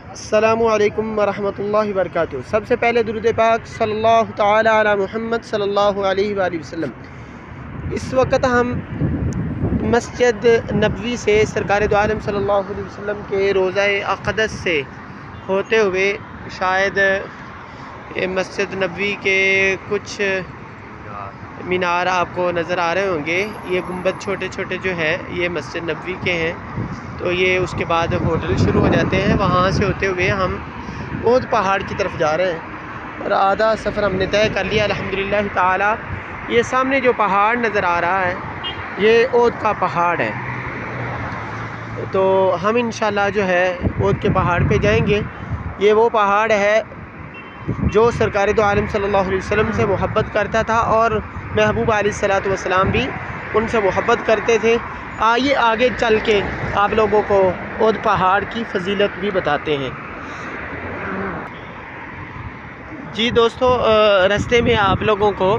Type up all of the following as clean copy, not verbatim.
अस्सलामुअलैकुम वरहमतुल्लाहि वबरकातुहू। सबसे पहले दुरूद पाक सल्लल्लाहु तआला अला मुहम्मद सल्लल्लाहु अलैहि वसल्लम। इस वक्त हम मस्जिद नबवी से सरकार दो आलम सल्लल्लाहु अलैहि वसल्लम के रोज़ा अक़दस से होते हुए शायद मस्जिद नबवी के कुछ मीनार आपको नज़र आ रहे होंगे। ये गुंबद छोटे छोटे जो है ये मस्जिद नबवी के हैं। तो ये उसके बाद होटल शुरू हो जाते हैं। वहाँ से होते हुए हम ओद पहाड़ की तरफ जा रहे हैं और आधा सफ़र हमने तय कर लिया अल्हम्दुलिल्लाह ताला। ये सामने जो पहाड़ नज़र आ रहा है ये ओद का पहाड़ है। तो हम इंशाल्लाह जो है ओद के पहाड़ पे जाएंगे। ये वो पहाड़ है जो सरकार दो आलम सल्लल्लाहु अलैहि वसल्लम से मोहब्बत करता था और महबूब अलैहिस्सलातु वस्सलाम भी उनसे मोहब्बत करते थे। आइए आगे चल के आप लोगों को ओद पहाड़ की फजीलत भी बताते हैं। जी दोस्तों, रास्ते में आप लोगों को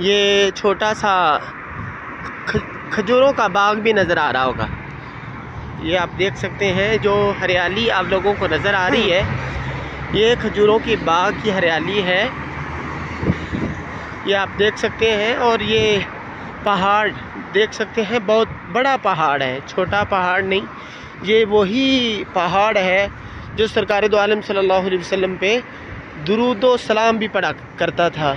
ये छोटा सा खजूरों का बाग भी नज़र आ रहा होगा। ये आप देख सकते हैं जो हरियाली आप लोगों को नज़र आ रही है, ये खजूरों की बाग की हरियाली है। ये आप देख सकते हैं और ये पहाड़ देख सकते हैं, बहुत बड़ा पहाड़ है, छोटा पहाड़ नहीं। ये वही पहाड़ है जो सरकार दो आलम सल्लल्लाहु अलैहि वसल्लम पे दुरूद व सलाम भी पढ़ा करता था।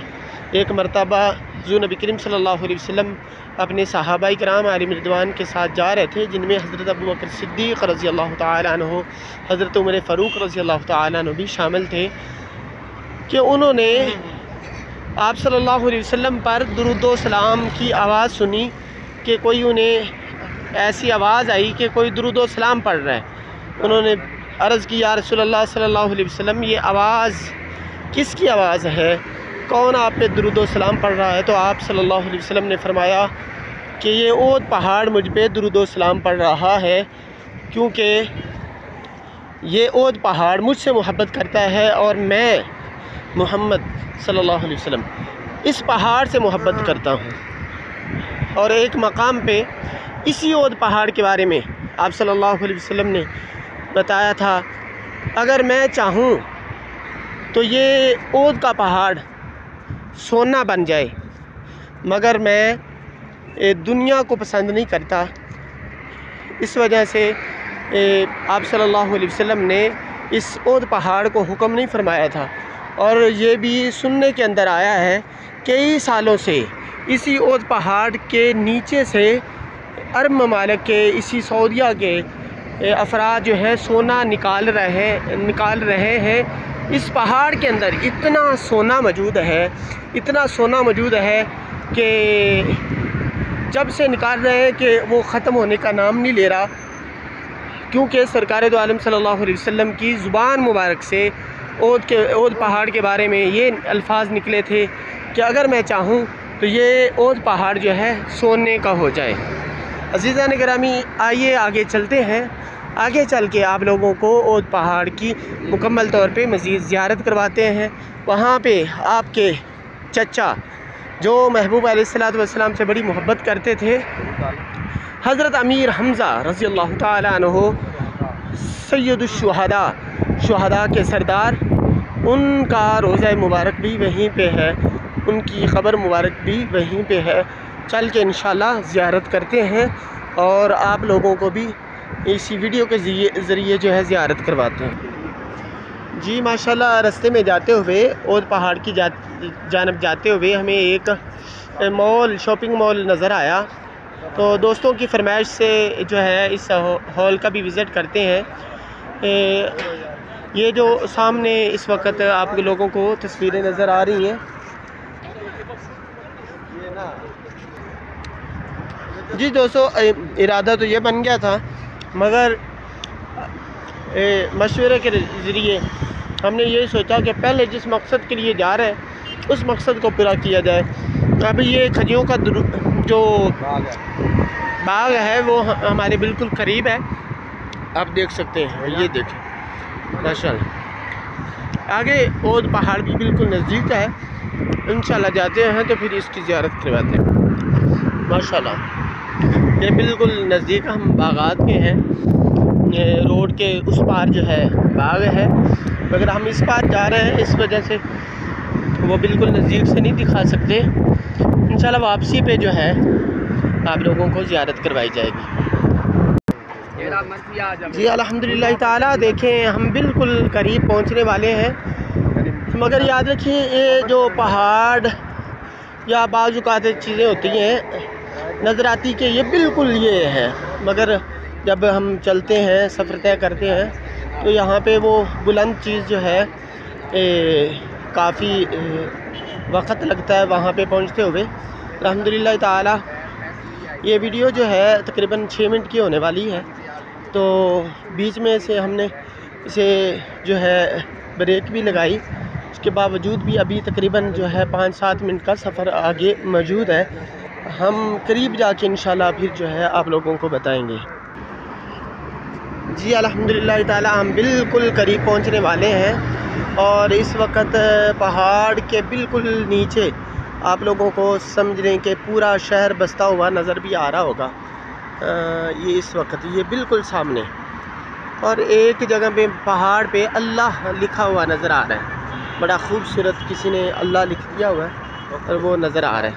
एक मरतबा हुज़ूर नबी करीम सल्लल्लाहु अलैहि वसल्लम अपने सहाबाए किराम आलिम रिदवान के साथ जा रहे थे, जिनमें हज़रत अबू बकर सिद्दीक़ रज़ी अल्लाह तआला अन्हु, हज़रत उमर फ़ारूक रज़ी अल्लाह तआला अन्हु भी शामिल थे कि उन्होंने आप सल्लल्लाहु अलैहि वसल्लम पर दुरूद व सलाम की आवाज़ सुनी कि कोई उन्हें ऐसी आवाज़ आई कि कोई दुरूद व सलाम पढ़ रहा है। उन्होंने अर्ज़ की, या रसूलल्लाह सल्लल्लाहु अलैहि वसल्लम, ये आवाज़ किसकी आवाज़ है, कौन आप पे दुरूद व सलाम पढ़ रहा है? तो आप सल्लल्लाहु अलैहि वसल्लम ने फरमाया कि ये ओद पहाड़ मुझ पे दुरूद व सलाम पढ़ रहा है, क्योंकि ये ओद पहाड़ मुझसे मोहब्बत करता है और मैं मोहम्मद सल्लल्लाहु अलैहि वसल्लम इस पहाड़ से मोहब्बत करता हूँ। और एक मकाम पे इसी ओद पहाड़ के बारे में आप सल्लल्लाहु अलैहि वसल्लम ने बताया था, अगर मैं चाहूँ तो ये ओद का पहाड़ सोना बन जाए, मगर मैं दुनिया को पसंद नहीं करता। इस वजह से आप सल्लल्लाहु अलैहि वसल्लम ने इस ओद पहाड़ को हुक्म नहीं फरमाया था। और ये भी सुनने के अंदर आया है कई सालों से इसी ओद पहाड़ के नीचे से अरब ममालिक के, इसी सऊदिया के अफराद जो है सोना निकाल रहे हैं। इस पहाड़ के अंदर इतना सोना मौजूद है, इतना सोना मौजूद है कि जब से निकाल रहे हैं कि वो ख़त्म होने का नाम नहीं ले रहा, क्योंकि सरकार दो आलम सल्लल्लाहु अलैहि वसल्लम की ज़ुबान मुबारक से ओद पहाड़ के बारे में ये अल्फाज निकले थे कि अगर मैं चाहूँ तो ये ओद पहाड़ जो है सोने का हो जाए। अज़ीज़ान गिरामी, आइए आगे चलते हैं। आगे चल के आप लोगों को ओद पहाड़ की मुकम्मल तौर पे मज़ीद ज़ियारत करवाते हैं। वहाँ पे आपके चचा जो महबूब अलैहिस्सलातु वस्सलाम से बड़ी मोहब्बत करते थे, हज़रत अमीर हमज़ा रज़ी अल्लाह तआला अन्हु, सय्यदुश्शुहदा, शुहदा के सरदार, उनका रोज़ा मुबारक भी वहीं पे है, उनकी ख़बर मुबारक भी वहीं पे है। चल के इंशाल्लाह ज़ियारत करते हैं और आप लोगों को भी इसी वीडियो के ज़रिए जो है ज़ियारत करवाते हैं। जी माशाल्लाह, रास्ते में जाते हुए ओद पहाड़ की जानब जाते हुए हमें एक मॉल, शॉपिंग मॉल नज़र आया। तो दोस्तों की फरमाइश से जो है इस हॉल का भी विज़िट करते हैं। ये जो सामने इस वक्त आप लोगों को तस्वीरें नज़र आ रही हैं, जी दोस्तों, इरादा तो ये बन गया था, मगर मशवरे के ज़रिए हमने ये सोचा कि पहले जिस मकसद के लिए जा रहे हैं उस मकसद को पूरा किया जाए। अभी ये खजियों का जो बाग है वो हमारे बिल्कुल करीब है, आप देख सकते हैं। ये देखें माशाल्लाह, आगे ओद पहाड़ भी बिल्कुल नज़दीक है। इंशाल्लाह जाते हैं तो फिर इसकी ज़ियारत करवाते हैं। माशाल्लाह ये बिल्कुल नज़दीक हम बागात के हैं। रोड के उस पार जो है बाग है, मगर हम इस पार जा रहे हैं, इस वजह से वो बिल्कुल नज़दीक से नहीं दिखा सकते। इंशाल्लाह वापसी पे जो है आप लोगों को ज़ियारत करवाई जाएगी। जी अल्हम्दुलिल्लाह ताला। देखें हम बिल्कुल करीब पहुंचने वाले हैं, मगर याद रखिए ये जो पहाड़ या बाज़ औक़ात चीज़ें होती हैं नज़र आती कि ये बिल्कुल ये है, मगर जब हम चलते हैं, सफ़र तय करते हैं, तो यहाँ पे वो बुलंद चीज़ जो है काफ़ी वक़्त लगता है वहाँ पे पहुँचते हुए। अल्हम्दुलिल्लाह ताला ये वीडियो जो है तकरीबन 6 मिनट की होने वाली है, तो बीच में से हमने इसे जो है ब्रेक भी लगाई। उसके बावजूद भी अभी तकरीबन जो है 5-7 मिनट का सफ़र आगे मौजूद है। हम करीब जाके इंशाल्लाह फिर जो है आप लोगों को बताएंगे। जी अल्हम्दुलिल्लाह ताला हम बिल्कुल करीब पहुंचने वाले हैं और इस वक्त पहाड़ के बिल्कुल नीचे आप लोगों को समझ लें कि पूरा शहर बसता हुआ नज़र भी आ रहा होगा। ये इस वक्त ये बिल्कुल सामने, और एक जगह पे पहाड़ पे अल्लाह लिखा हुआ नज़र आ रहा है, बड़ा खूबसूरत किसी ने अल्लाह लिख दिया हुआ है और वो नज़र आ रहा है।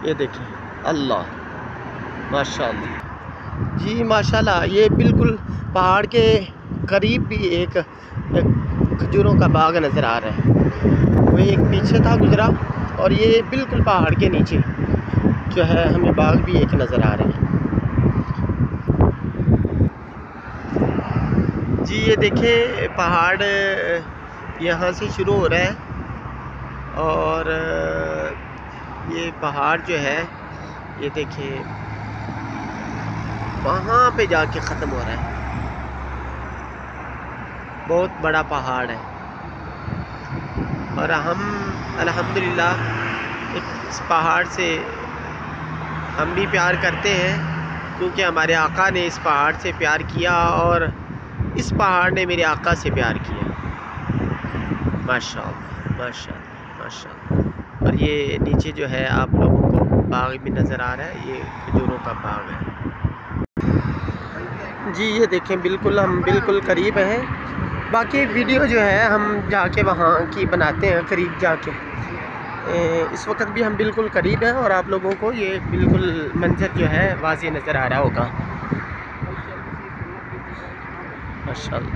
ये देखिए अल्लाह, माशाअल्लाह जी माशाअल्लाह। ये बिल्कुल पहाड़ के करीब भी एक खजूरों का बाग नज़र आ रहा है। वो एक पीछे था गुज़रा और ये बिल्कुल पहाड़ के नीचे जो है हमें बाग भी एक नज़र आ रहा है। जी ये देखें पहाड़ यहाँ से शुरू हो रहा है और ये पहाड़ जो है ये देखिए वहाँ पे जाके ख़त्म हो रहा है। बहुत बड़ा पहाड़ है और हम अल्हम्दुलिल्लाह इस पहाड़ से हम भी प्यार करते हैं, क्योंकि हमारे आका ने इस पहाड़ से प्यार किया और इस पहाड़ ने मेरे आका से प्यार किया। माशाअल्लाह माशाअल्लाह माशाअल्लाह। और ये नीचे जो है आप लोगों को बाग भी नज़र आ रहा है, ये खजूरों का बाग है। जी ये देखें बिल्कुल हम बिल्कुल करीब हैं। बाकी वीडियो जो है हम जाके वहाँ की बनाते हैं करीब जाके। इस वक्त भी हम बिल्कुल करीब हैं और आप लोगों को ये बिल्कुल मंजर जो है वाज़ेह नज़र आ रहा होगा। माशाअल्लाह।